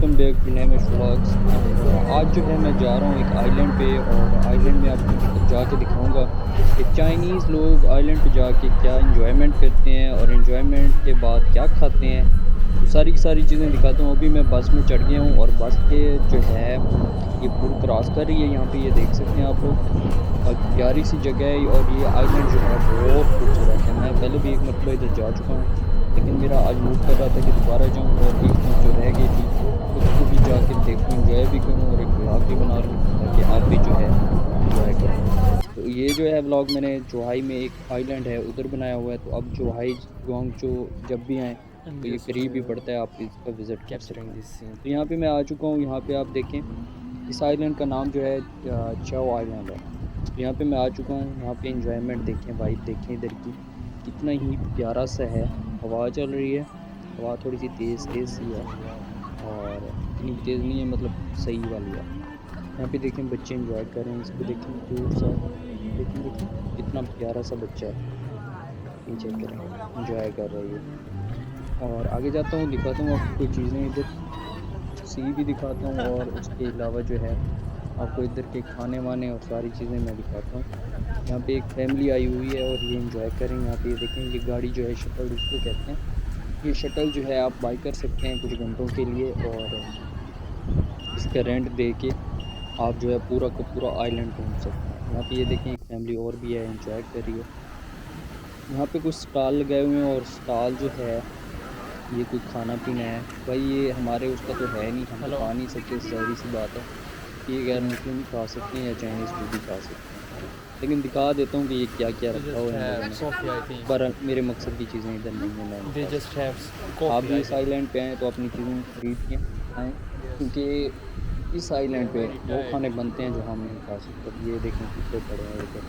Welcome back to Nemish vlogs. आज जो है मैं जा रहा हूँ एक आइलैंड पे, और आइलैंड में आपको जाके दिखाऊंगा कि चाइनीज़ लोग आइलैंड पे जाके क्या इंजॉयमेंट करते हैं और इंजॉयमेंट के बाद क्या खाते हैं। तो सारी की सारी चीज़ें दिखाता हूँ। अभी मैं बस में चढ़ गया हूँ और बस के जो है ये पुल क्रॉस कर रही है। यहाँ पे ये देख सकते हैं आप लोग, और प्यारी सी जगह है। और ये आइलैंड जो है बहुत खूबसूरत है। मैं पहले भी एक मरतबा इधर जा चुका हूँ, लेकिन मेरा आज मूड कर रहा था कि दोबारा जाऊँ और एक चीज़ जो रह गई थी उसको भी जाके देखूँ, एंजॉय भी करूँ और एक व्लॉग भी बना लूँ ताकि आप भी जो है एंजॉय करें। तो ये जो है व्लॉग मैंने जोहाई में एक आइलैंड है उधर बनाया हुआ है। तो अब जोहाई गुआंगचो जब भी आएँ I'm तो ये just करीब ही पड़ता है, आप इसका विज़िट कर सकते capturing हैं। this scene. तो यहाँ पे मैं आ चुका हूँ। यहाँ पे आप देखें, इस आइलैंड का नाम जो है चाओ आइलैंड है। तो यहाँ पे मैं आ चुका हूँ। यहाँ पे एंजॉयमेंट देखें, वाइब देखें इधर की, कितना ही प्यारा सा है। हवा चल रही है, हवा थोड़ी सी तेज़ तेज़ सी है और इतनी भी तेज़ नहीं है, मतलब सही वाली है। यहाँ पे देखें बच्चे एंजॉय कर रहे हैं, इसको देखें क्यूट सा, देखें देखें कितना प्यारा सा बच्चा है। ये चेक करें, एंजॉय कर रहा है ये। और आगे जाता हूँ, दिखाता हूँ आपको कोई चीज़ें इधर, सी भी दिखाता हूँ और उसके अलावा जो है आपको इधर के खाने वाने और सारी चीज़ें मैं दिखाता हूँ। यहाँ पे एक फैमिली आई हुई है और ये एंजॉय कर रहे हैं। यहाँ पे ये देखें, ये गाड़ी जो है शटल उसको कहते हैं। ये शटल जो है आप बाई कर सकते हैं कुछ घंटों के लिए, और इसका रेंट दे के आप जो है पूरा का पूरा आइलैंड घूम सकते हैं। यहाँ पे ये देखें एक फैमिली और भी है, एंजॉय कर रही है। यहाँ पे कुछ स्टॉल लगाए हुए हैं और स्टॉल जो है ये कोई खाना पीना है। भाई ये हमारे उसका तो है नहीं, हम तो Hello. खा नहीं सकते, ज़ाहिर सी बात है। ये गैर मुस्लिम ही खा सकते हैं या चाइनीज़ फूड ही खा सकते हैं। लेकिन दिखा देता हूँ कि ये क्या-क्या They रखा just हुआ है इन have लोगों ने। coffee, I think. बहरहाल मेरे मकसद की चीज़ें इधर नहीं है, मैं नहीं They खा just सकता। have आप coffee, भी I इस think. आइलैंड पे आएँ तो अपनी चीज़ें खरीद के आएँ, Yes. क्योंकि इस They आइलैंड are पे very वो tired. खाने बनते हैं जो हम नहीं खा सकते। अब ये देखें कुत्ते पड़े हैं इधर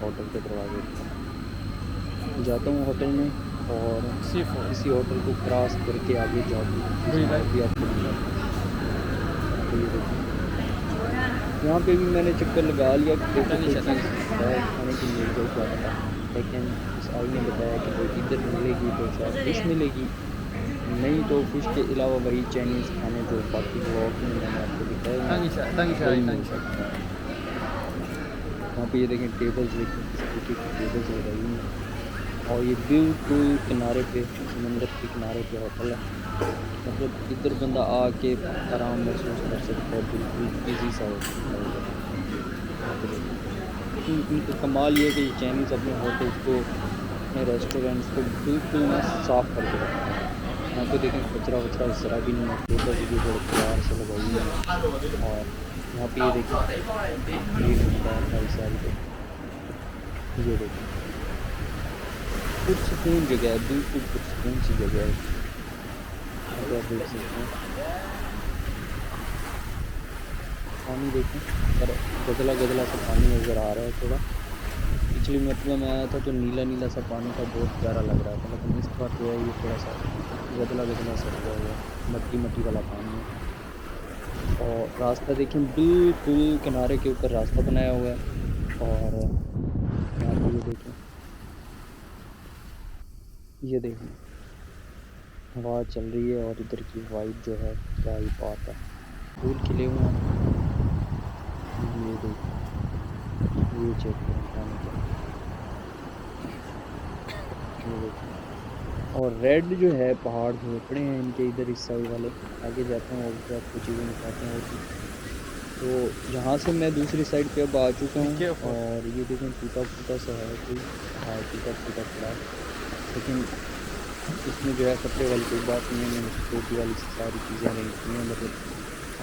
होटल के दरवाज़े पे। जाता हूँ होटल में और Seafood. इसी होटल को क्रॉस करके आगे जाके कुछ Do you चीज़ें like? और भी आपको दिखाता हूँ। यहाँ पे ये देखें, यहाँ पे भी मैंने चक्कर लगा लिया कि देखो कोई Tanisha, चीज़ Tanisha. है खाने की, मिल जाए क्या पता। लेकिन इस आई ने बताया कि भाई इधर मिलेगी तो शायद फ़िश मिलेगी, नहीं तो फ़िश के अलावा वही चाइनीज़ खाने जो बाकी व्लॉग में मैंने आपको दिखाए हुए हैं, Tanisha, Tanisha, वही hi, मिल Tanisha. सकते हैं। यहाँ पे ये देखें टेबल्स देखें किस तरीके की टेबल्स लगाई हुई हैं, और ये बिल्कुल किनारे पे, समंदर के किनारे पे होटल है। मतलब इधर बंदा आके आराम महसूस कर सकता है, बिल्कुल ईज़ी सा होटल है इधर। यहाँ पे देखें, लेकिन इनका कमाल ये है कि ये चाइनीज़ अपने होटल्स को, अपने रेस्टोरेंट्स को बिल्कुल ना साफ़ करके रखते हैं। यहाँ पे देखें कचरा-वचरा ज़रा भी नहीं है, टेबल्स भी बड़े प्यार से लगाई हुई हैं। और यहाँ पे ये देखें, ये गंदा भाई साहब इधर, ये देखें, पुरसुकून जगह है, बिल्कुल पुरसुकून सी जगह है। यहाँ पे आप देख सकते हैं, पानी देखें, पर गदला-गदला सा पानी नज़र आ रहा है थोड़ा। पिछली मरतबा मैं आया था तो नीला-नीला सा पानी था, बहुत प्यारा लग रहा था, लेकिन इस बार जो है ये थोड़ा-सा गदला-गदला सा हुआ हुआ है, मट्टी-मट्टी वाला पानी है। और रास्ता देखें, बिल्कुल किनारे के ऊपर रास्ता बनाया हुआ है। और यहाँ पे ये देखें, हवा चल रही है और इधर की वाइब जो है क्या ही बात है। फूल खिले हुए हैं, ये देखें, ये चेक करें पानी का, ये देखें। और रेड जो है पहाड़ जो पड़े हैं इनके इधर इस साइड वाले। आगे जाता हूँ और भी आपको चीज़ें दिखाता हूँ और भी। तो यहाँ से मैं दूसरी साइड पे अब आ चुका Be हूँ, careful. और ये देखें टूटा-फूटा सा है कोई, हाँ टूटा-फूटा पड़ा है, लेकिन इसमें जो है खतरे वाली कोई बात नहीं है। मैंने सिक्योरिटी वाली सारी चीज़ें अरेंज की हैं, मतलब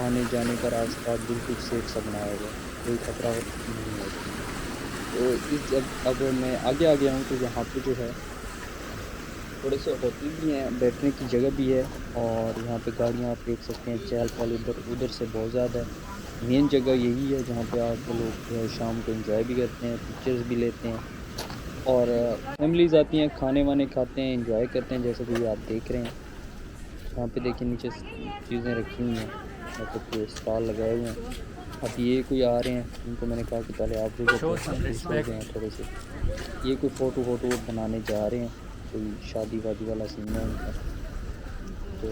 आने-जाने का रास्ता बिल्कुल सेफ सा बनाया हुआ है, कोई खतरा नहीं है इसमें। तो इस जब अब मैं आगे आ गया हूँ तो यहाँ पे जो है थोड़े से होटल भी हैं, बैठने की जगह भी है, और यहाँ पे गाड़ियाँ आप देख सकते हैं, चहल-पहल इधर-उधर से बहुत ज़्यादा है। मेन जगह यही है जहाँ पे आके लोग जो है शाम को एंजॉय भी करते हैं, पिक्चर्स भी लेते हैं, और फैमिलीज़ आती हैं, खाने-वाने खाते हैं, एंजॉय करते हैं, जैसे कि ये आप देख रहे हैं। यहाँ पे देखिए नीचे चीज़ें रखी हुई हैं, मतलब पूरे स्टॉल लगाए हुए हैं। अब ये कोई आ रहे हैं, इनको मैंने कहा कि पहले आप विज़िट Show करते हैं, some खुश हो respect. गए हैं थोड़े से। ये कोई फ़ोटो-वोटो बनाने जा रहे हैं, कोई शादी-वादी वाला सीन है इनका। तो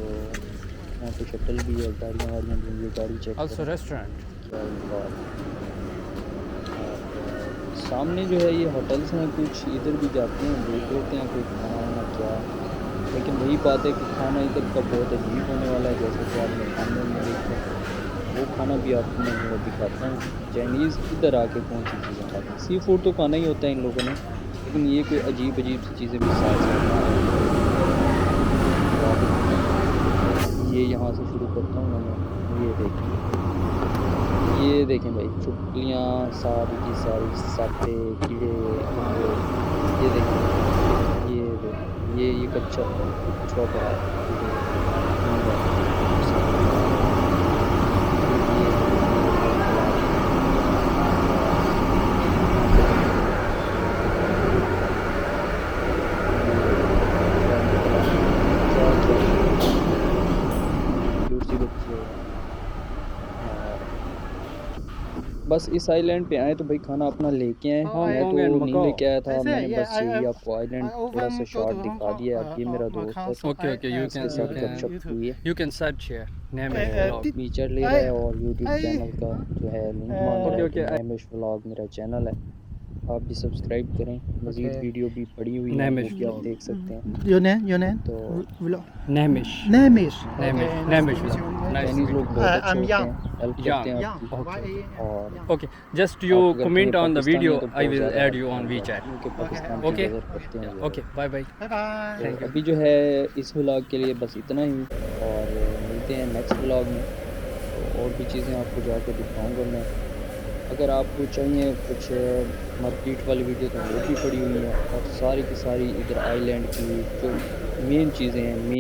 यहाँ पे शटल भी है, गाड़ियाँ वाड़ियाँ भी हैं। ये गाड़ी चेक Also करें, restaurant. क्या ही बात है। और सामने जो है ये होटल्स हैं कुछ, इधर भी जाते हैं, देख लेते हैं कोई खाना वाना क्या है। लेकिन वही बात है कि खाना इधर का बहुत अजीब होने वाला है, जैसे कि आपने थंबनेल में देखा। वो खाना भी आपको मैं ज़रा दिखाता हूँ। चाइनीज़ इधर आके कौन-सी चीज़ें खाते हैं। सी फूड तो खाना ही होता है इन लोगों ने, लेकिन ये कोई अजीब-अजीब सी चीज़ें भी साथ-साथ ला रहे हैं। तो ये यहाँ से शुरू करता हूँ ना मैं, ये देखें भाई, चुटकुलियाँ सारी की सारी, सापे, कीड़े, फंदे, ये देखें, ये देखें, ये कच्चा कछुआ पड़ा है, ये देखें, नंगा, उसके फिर ये देखें, ये और खिला रहे हैं, यहाँ पे देखें, ये क्या इनको खिला रहे हैं, क्या-क्या इनको खिला रहे हैं, क्यूट सी बच्ची है और बस इस आइलैंड पे आए तो भाई खाना अपना लेके आएँ। Hong मैं Kong तो and नहीं लेके Macau. आया था, say, मैंने yeah, बस यही आपको I आइलैंड थोड़ा-सा often go to short Hong दिखा Kong दिया है। अब ये or मेरा दोस्त है, Macau, so Okay, okay, you इसके can साथ गपशप YouTube. हुई है। you can search here. Namish तो vlog. did फीचर ले रहा I है और यूट्यूब I चैनल का जो है लिंक माँग रहा Okay, है uh, कि okay, नेमिश व्लॉग मेरा चैनल है, आप भी सब्सक्राइब करें। मज़ीद okay. वीडियो भी पड़ी हुई हैं, वो Namish भी आप vlog. देख सकते हैं। your name तो vlog Namish. Namish. Namish. Okay, nice Namish to meet vlog. you. Nice to Chinese meet लोग you. बहुत अच्छे I'm होते young. हैं, हेल्प Young. करते हैं Young. आपकी। Okay, okay. और Okay. Just आप you अगर कहीं comment on the Pakistani video. हैं तो I बहुत will ज़्यादा add हेल्प you on करेंगे WeChat. आपकी, क्योंकि Okay, पाकिस्तान की Okay. कदर करते हैं ज़रा। Okay. Bye bye. bye bye. तो Thank you. अभी जो है इस व्लॉग के लिए बस इतना ही, और मिलते हैं नेक्स्ट व्लॉग में। तो और भी चीज़ें आपको जाके दिखाऊंगा मैं। अगर आपको चाहिए कुछ मार्केट वाली वीडियो तो वो भी पड़ी हुई हैं, और सारी की सारी इधर आइलैंड की जो मेन चीज़ें हैं, मेन